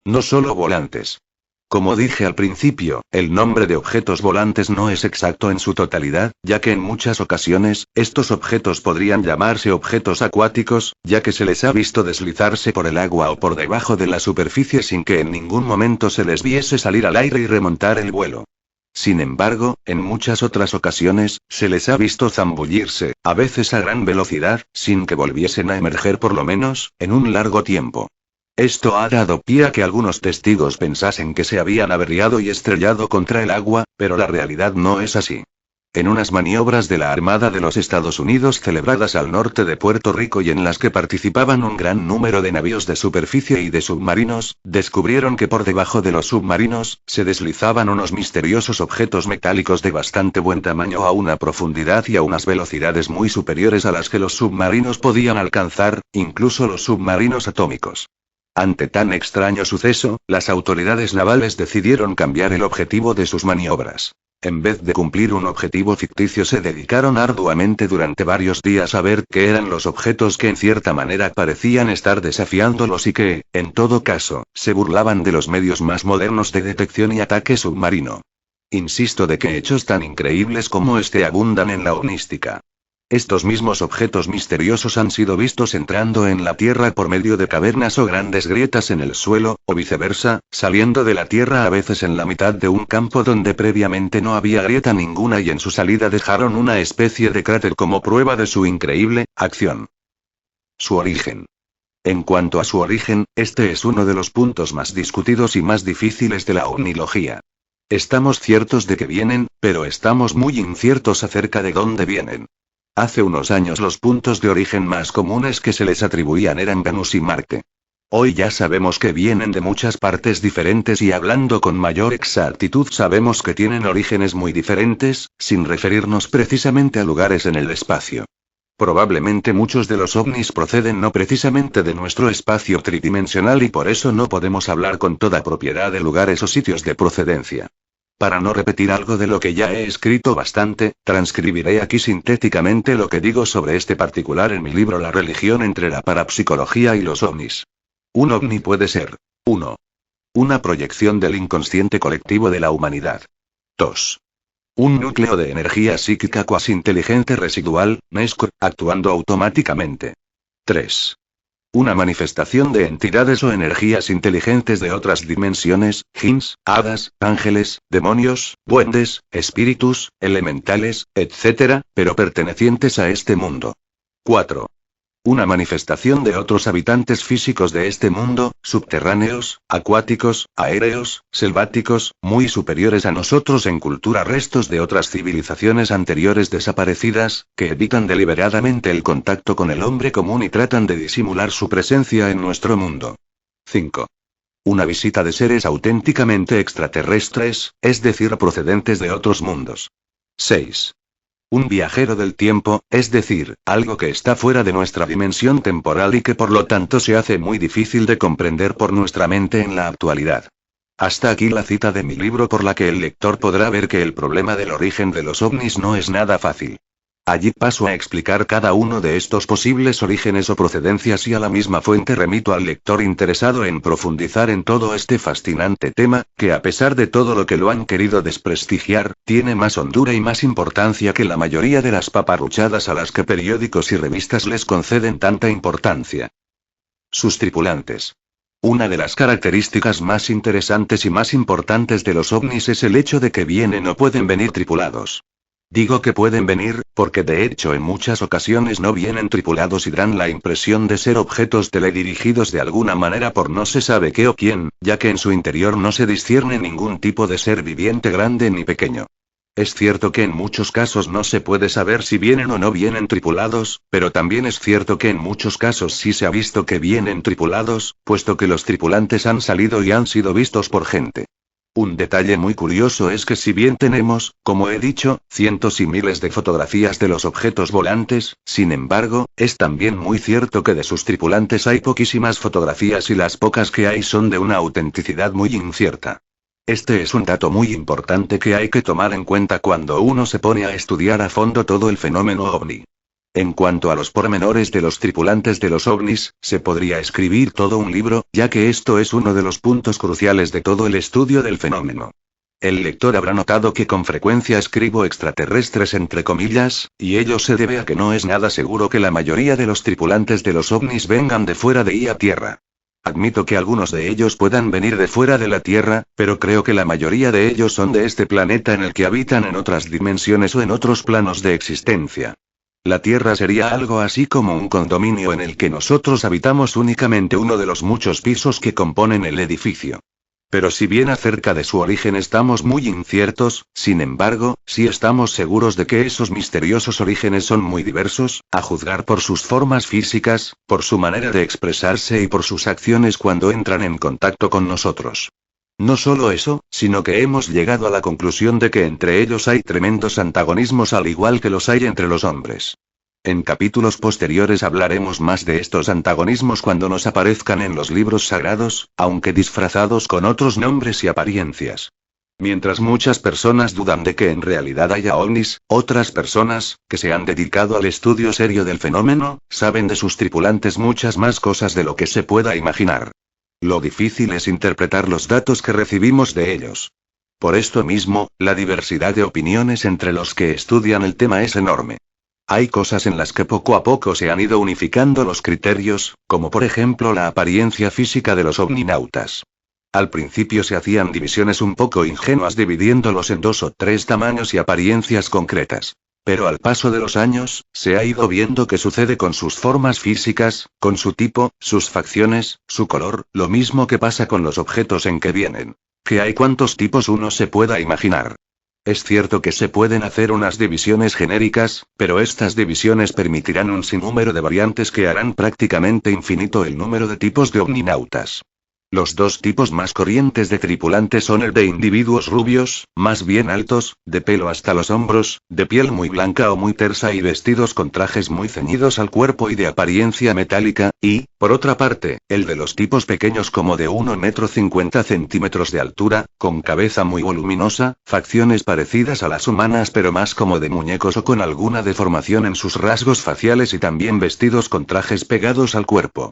no solo volantes. Como dije al principio, el nombre de objetos volantes no es exacto en su totalidad, ya que en muchas ocasiones, estos objetos podrían llamarse objetos acuáticos, ya que se les ha visto deslizarse por el agua o por debajo de la superficie sin que en ningún momento se les viese salir al aire y remontar el vuelo. Sin embargo, en muchas otras ocasiones, se les ha visto zambullirse, a veces a gran velocidad, sin que volviesen a emerger por lo menos, en un largo tiempo. Esto ha dado pie a que algunos testigos pensasen que se habían averiado y estrellado contra el agua, pero la realidad no es así. En unas maniobras de la Armada de los Estados Unidos celebradas al norte de Puerto Rico y en las que participaban un gran número de navíos de superficie y de submarinos, descubrieron que por debajo de los submarinos, se deslizaban unos misteriosos objetos metálicos de bastante buen tamaño a una profundidad y a unas velocidades muy superiores a las que los submarinos podían alcanzar, incluso los submarinos atómicos. Ante tan extraño suceso, las autoridades navales decidieron cambiar el objetivo de sus maniobras. En vez de cumplir un objetivo ficticio, se dedicaron arduamente durante varios días a ver qué eran los objetos que en cierta manera parecían estar desafiándolos y que, en todo caso, se burlaban de los medios más modernos de detección y ataque submarino. Insisto de que hechos tan increíbles como este abundan en la ovnística. Estos mismos objetos misteriosos han sido vistos entrando en la Tierra por medio de cavernas o grandes grietas en el suelo, o viceversa, saliendo de la Tierra a veces en la mitad de un campo donde previamente no había grieta ninguna y en su salida dejaron una especie de cráter como prueba de su increíble acción. Su origen. En cuanto a su origen, este es uno de los puntos más discutidos y más difíciles de la ovnilogía. Estamos ciertos de que vienen, pero estamos muy inciertos acerca de dónde vienen. Hace unos años los puntos de origen más comunes que se les atribuían eran Venus y Marte. Hoy ya sabemos que vienen de muchas partes diferentes y hablando con mayor exactitud sabemos que tienen orígenes muy diferentes, sin referirnos precisamente a lugares en el espacio. Probablemente muchos de los ovnis proceden no precisamente de nuestro espacio tridimensional y por eso no podemos hablar con toda propiedad de lugares o sitios de procedencia. Para no repetir algo de lo que ya he escrito bastante, transcribiré aquí sintéticamente lo que digo sobre este particular en mi libro La religión entre la parapsicología y los ovnis. Un ovni puede ser 1. Una proyección del inconsciente colectivo de la humanidad. 2. Un núcleo de energía psíquica cuasi inteligente residual, MESC, actuando automáticamente. 3. Una manifestación de entidades o energías inteligentes de otras dimensiones, jinns, hadas, ángeles, demonios, duendes, espíritus, elementales, etc., pero pertenecientes a este mundo. 4. Una manifestación de otros habitantes físicos de este mundo, subterráneos, acuáticos, aéreos, selváticos, muy superiores a nosotros en cultura, restos de otras civilizaciones anteriores desaparecidas, que evitan deliberadamente el contacto con el hombre común y tratan de disimular su presencia en nuestro mundo. 5. Una visita de seres auténticamente extraterrestres, es decir, procedentes de otros mundos. 6. Un viajero del tiempo, es decir, algo que está fuera de nuestra dimensión temporal y que por lo tanto se hace muy difícil de comprender por nuestra mente en la actualidad. Hasta aquí la cita de mi libro por la que el lector podrá ver que el problema del origen de los ovnis no es nada fácil. Allí paso a explicar cada uno de estos posibles orígenes o procedencias y a la misma fuente remito al lector interesado en profundizar en todo este fascinante tema, que a pesar de todo lo que lo han querido desprestigiar, tiene más hondura y más importancia que la mayoría de las paparruchadas a las que periódicos y revistas les conceden tanta importancia. Sus tripulantes. Una de las características más interesantes y más importantes de los ovnis es el hecho de que vienen o pueden venir tripulados. Digo que pueden venir, porque de hecho en muchas ocasiones no vienen tripulados y dan la impresión de ser objetos teledirigidos de alguna manera por no se sabe qué o quién, ya que en su interior no se discierne ningún tipo de ser viviente grande ni pequeño. Es cierto que en muchos casos no se puede saber si vienen o no vienen tripulados, pero también es cierto que en muchos casos sí se ha visto que vienen tripulados, puesto que los tripulantes han salido y han sido vistos por gente. Un detalle muy curioso es que si bien tenemos, como he dicho, cientos y miles de fotografías de los objetos volantes, sin embargo, es también muy cierto que de sus tripulantes hay poquísimas fotografías y las pocas que hay son de una autenticidad muy incierta. Este es un dato muy importante que hay que tomar en cuenta cuando uno se pone a estudiar a fondo todo el fenómeno ovni. En cuanto a los pormenores de los tripulantes de los ovnis, se podría escribir todo un libro, ya que esto es uno de los puntos cruciales de todo el estudio del fenómeno. El lector habrá notado que con frecuencia escribo extraterrestres entre comillas, y ello se debe a que no es nada seguro que la mayoría de los tripulantes de los ovnis vengan de fuera de la Tierra. Admito que algunos de ellos puedan venir de fuera de la Tierra, pero creo que la mayoría de ellos son de este planeta en el que habitan en otras dimensiones o en otros planos de existencia. La Tierra sería algo así como un condominio en el que nosotros habitamos únicamente uno de los muchos pisos que componen el edificio. Pero si bien acerca de su origen estamos muy inciertos, sin embargo, sí estamos seguros de que esos misteriosos orígenes son muy diversos, a juzgar por sus formas físicas, por su manera de expresarse y por sus acciones cuando entran en contacto con nosotros. No solo eso, sino que hemos llegado a la conclusión de que entre ellos hay tremendos antagonismos al igual que los hay entre los hombres. En capítulos posteriores hablaremos más de estos antagonismos cuando nos aparezcan en los libros sagrados, aunque disfrazados con otros nombres y apariencias. Mientras muchas personas dudan de que en realidad haya ovnis, otras personas, que se han dedicado al estudio serio del fenómeno, saben de sus tripulantes muchas más cosas de lo que se pueda imaginar. Lo difícil es interpretar los datos que recibimos de ellos. Por esto mismo, la diversidad de opiniones entre los que estudian el tema es enorme. Hay cosas en las que poco a poco se han ido unificando los criterios, como por ejemplo la apariencia física de los ovninautas. Al principio se hacían divisiones un poco ingenuas dividiéndolos en 2 o 3 tamaños y apariencias concretas. Pero al paso de los años, se ha ido viendo qué sucede con sus formas físicas, con su tipo, sus facciones, su color, lo mismo que pasa con los objetos en que vienen. Que hay cuantos tipos uno se pueda imaginar. Es cierto que se pueden hacer unas divisiones genéricas, pero estas divisiones permitirán un sinnúmero de variantes que harán prácticamente infinito el número de tipos de ovninautas. Los 2 tipos más corrientes de tripulantes son el de individuos rubios, más bien altos, de pelo hasta los hombros, de piel muy blanca o muy tersa y vestidos con trajes muy ceñidos al cuerpo y de apariencia metálica, y, por otra parte, el de los tipos pequeños como de 1,50 m de altura, con cabeza muy voluminosa, facciones parecidas a las humanas pero más como de muñecos o con alguna deformación en sus rasgos faciales y también vestidos con trajes pegados al cuerpo.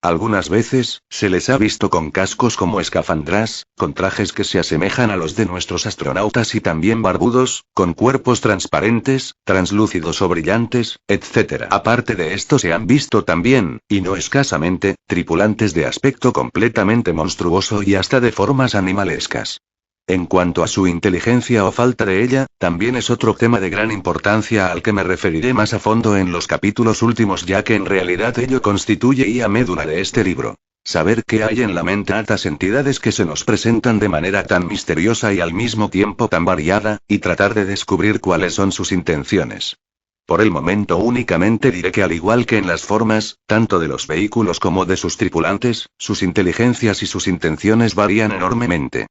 Algunas veces, se les ha visto con cascos como escafandras, con trajes que se asemejan a los de nuestros astronautas y también barbudos, con cuerpos transparentes, translúcidos o brillantes, etc. Aparte de esto se han visto también, y no escasamente, tripulantes de aspecto completamente monstruoso y hasta de formas animalescas. En cuanto a su inteligencia o falta de ella, también es otro tema de gran importancia al que me referiré más a fondo en los capítulos últimos ya que en realidad ello constituye la médula de este libro. Saber qué hay en la mente de altas entidades que se nos presentan de manera tan misteriosa y al mismo tiempo tan variada, y tratar de descubrir cuáles son sus intenciones. Por el momento únicamente diré que al igual que en las formas, tanto de los vehículos como de sus tripulantes, sus inteligencias y sus intenciones varían enormemente.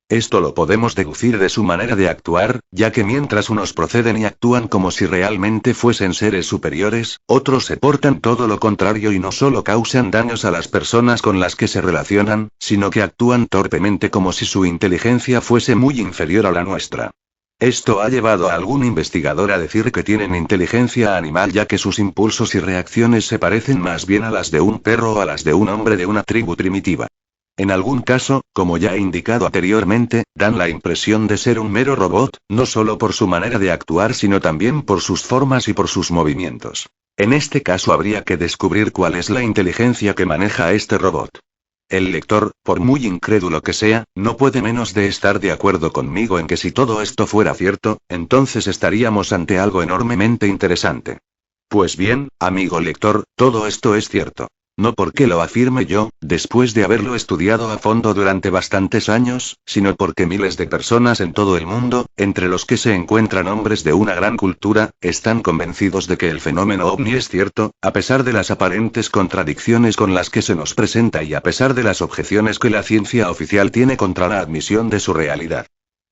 Esto lo podemos deducir de su manera de actuar, ya que mientras unos proceden y actúan como si realmente fuesen seres superiores, otros se portan todo lo contrario y no solo causan daños a las personas con las que se relacionan, sino que actúan torpemente como si su inteligencia fuese muy inferior a la nuestra. Esto ha llevado a algún investigador a decir que tienen inteligencia animal ya que sus impulsos y reacciones se parecen más bien a las de un perro o a las de un hombre de una tribu primitiva. En algún caso, como ya he indicado anteriormente, dan la impresión de ser un mero robot, no solo por su manera de actuar sino también por sus formas y por sus movimientos. En este caso habría que descubrir cuál es la inteligencia que maneja a este robot. El lector, por muy incrédulo que sea, no puede menos de estar de acuerdo conmigo en que si todo esto fuera cierto, entonces estaríamos ante algo enormemente interesante. Pues bien, amigo lector, todo esto es cierto. No porque lo afirme yo, después de haberlo estudiado a fondo durante bastantes años, sino porque miles de personas en todo el mundo, entre los que se encuentran hombres de una gran cultura, están convencidos de que el fenómeno ovni es cierto, a pesar de las aparentes contradicciones con las que se nos presenta y a pesar de las objeciones que la ciencia oficial tiene contra la admisión de su realidad.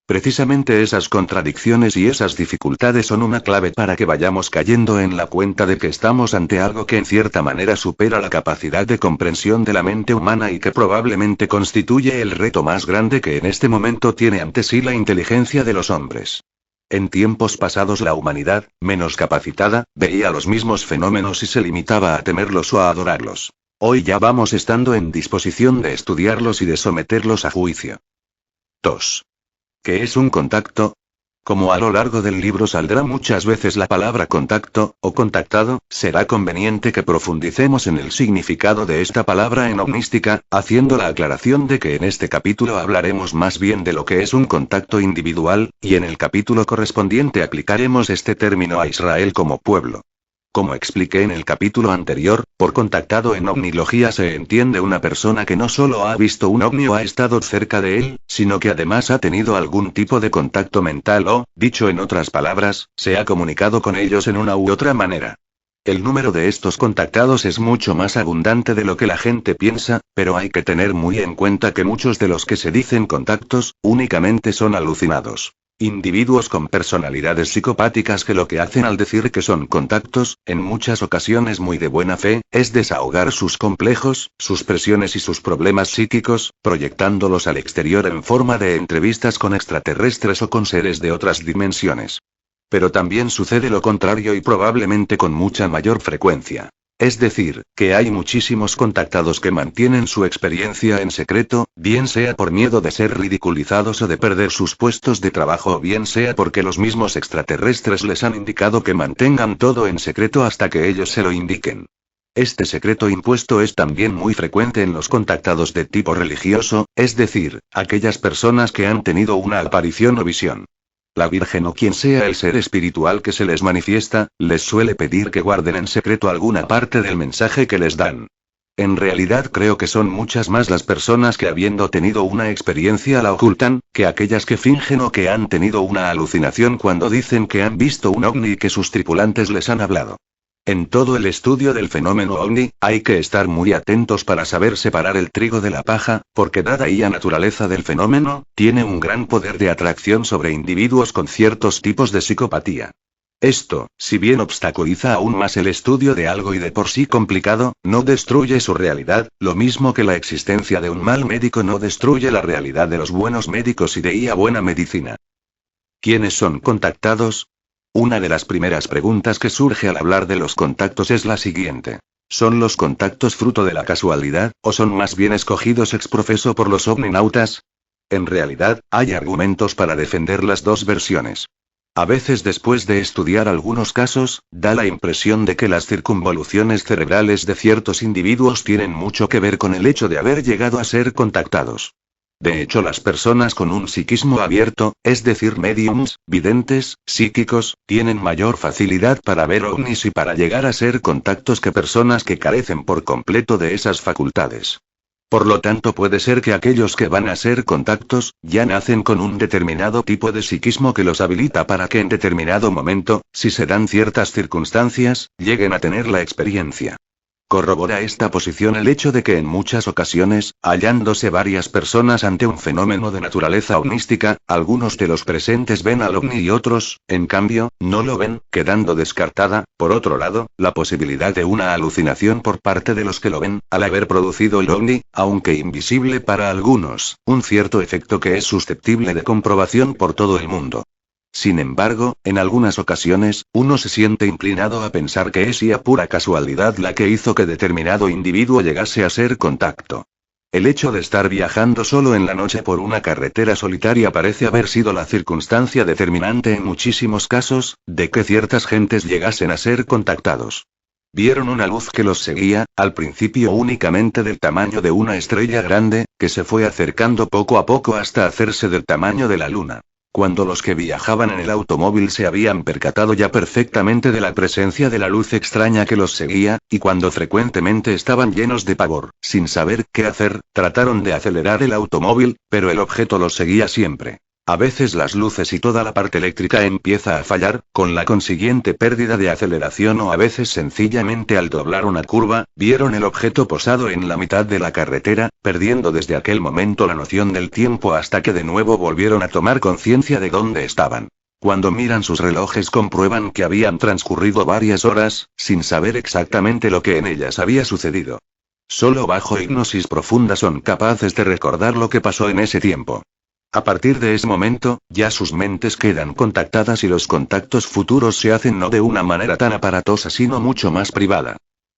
Precisamente esas contradicciones y esas dificultades son una clave para que vayamos cayendo en la cuenta de que estamos ante algo que en cierta manera supera la capacidad de comprensión de la mente humana y que probablemente constituye el reto más grande que en este momento tiene ante sí la inteligencia de los hombres. En tiempos pasados la humanidad, menos capacitada, veía los mismos fenómenos y se limitaba a temerlos o a adorarlos. Hoy ya vamos estando en disposición de estudiarlos y de someterlos a juicio. 2. ¿Qué es un contacto? Como a lo largo del libro saldrá muchas veces la palabra contacto, o contactado, será conveniente que profundicemos en el significado de esta palabra en omnística, haciendo la aclaración de que en este capítulo hablaremos más bien de lo que es un contacto individual, y en el capítulo correspondiente aplicaremos este término a Israel como pueblo. Como expliqué en el capítulo anterior, por contactado en ovnilogía se entiende una persona que no solo ha visto un ovni o ha estado cerca de él, sino que además ha tenido algún tipo de contacto mental o, dicho en otras palabras, se ha comunicado con ellos en una u otra manera. El número de estos contactados es mucho más abundante de lo que la gente piensa, pero hay que tener muy en cuenta que muchos de los que se dicen contactos, únicamente son alucinados. Individuos con personalidades psicopáticas que lo que hacen al decir que son contactos, en muchas ocasiones muy de buena fe, es desahogar sus complejos, sus presiones y sus problemas psíquicos, proyectándolos al exterior en forma de entrevistas con extraterrestres o con seres de otras dimensiones. Pero también sucede lo contrario y probablemente con mucha mayor frecuencia. Es decir, que hay muchísimos contactados que mantienen su experiencia en secreto, bien sea por miedo de ser ridiculizados o de perder sus puestos de trabajo o bien sea porque los mismos extraterrestres les han indicado que mantengan todo en secreto hasta que ellos se lo indiquen. Este secreto impuesto es también muy frecuente en los contactados de tipo religioso, es decir, aquellas personas que han tenido una aparición o visión. La Virgen o quien sea el ser espiritual que se les manifiesta, les suele pedir que guarden en secreto alguna parte del mensaje que les dan. En realidad creo que son muchas más las personas que habiendo tenido una experiencia la ocultan, que aquellas que fingen o que han tenido una alucinación cuando dicen que han visto un ovni y que sus tripulantes les han hablado. En todo el estudio del fenómeno ovni, hay que estar muy atentos para saber separar el trigo de la paja, porque dada la naturaleza del fenómeno, tiene un gran poder de atracción sobre individuos con ciertos tipos de psicopatía. Esto, si bien obstaculiza aún más el estudio de algo y de por sí complicado, no destruye su realidad, lo mismo que la existencia de un mal médico no destruye la realidad de los buenos médicos y de la buena medicina. ¿Quiénes son contactados? Una de las primeras preguntas que surge al hablar de los contactos es la siguiente. ¿Son los contactos fruto de la casualidad, o son más bien escogidos ex profeso por los ovninautas? En realidad, hay argumentos para defender las dos versiones. A veces después de estudiar algunos casos, da la impresión de que las circunvoluciones cerebrales de ciertos individuos tienen mucho que ver con el hecho de haber llegado a ser contactados. De hecho, las personas con un psiquismo abierto, es decir, médiums, videntes, psíquicos, tienen mayor facilidad para ver ovnis y para llegar a ser contactos que personas que carecen por completo de esas facultades. Por lo tanto, puede ser que aquellos que van a ser contactos, ya nacen con un determinado tipo de psiquismo que los habilita para que en determinado momento, si se dan ciertas circunstancias, lleguen a tener la experiencia. Corrobora esta posición el hecho de que en muchas ocasiones, hallándose varias personas ante un fenómeno de naturaleza ovnística, algunos de los presentes ven al ovni y otros, en cambio, no lo ven, quedando descartada, por otro lado, la posibilidad de una alucinación por parte de los que lo ven, al haber producido el ovni, aunque invisible para algunos, un cierto efecto que es susceptible de comprobación por todo el mundo. Sin embargo, en algunas ocasiones, uno se siente inclinado a pensar que es ya pura casualidad la que hizo que determinado individuo llegase a ser contacto. El hecho de estar viajando solo en la noche por una carretera solitaria parece haber sido la circunstancia determinante en muchísimos casos, de que ciertas gentes llegasen a ser contactados. Vieron una luz que los seguía, al principio únicamente del tamaño de una estrella grande, que se fue acercando poco a poco hasta hacerse del tamaño de la luna. Cuando los que viajaban en el automóvil se habían percatado ya perfectamente de la presencia de la luz extraña que los seguía, y cuando frecuentemente estaban llenos de pavor, sin saber qué hacer, trataron de acelerar el automóvil, pero el objeto los seguía siempre. A veces las luces y toda la parte eléctrica empieza a fallar, con la consiguiente pérdida de aceleración o a veces sencillamente al doblar una curva, vieron el objeto posado en la mitad de la carretera, perdiendo desde aquel momento la noción del tiempo hasta que de nuevo volvieron a tomar conciencia de dónde estaban. Cuando miran sus relojes comprueban que habían transcurrido varias horas, sin saber exactamente lo que en ellas había sucedido. Solo bajo hipnosis profunda son capaces de recordar lo que pasó en ese tiempo. A partir de ese momento, ya sus mentes quedan contactadas y los contactos futuros se hacen no de una manera tan aparatosa sino mucho más privada.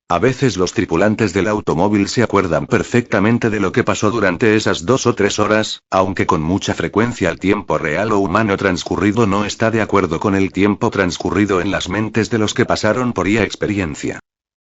A veces los tripulantes del automóvil se acuerdan perfectamente de lo que pasó durante esas 2 o 3 horas, aunque con mucha frecuencia el tiempo real o humano transcurrido no está de acuerdo con el tiempo transcurrido en las mentes de los que pasaron por esa experiencia.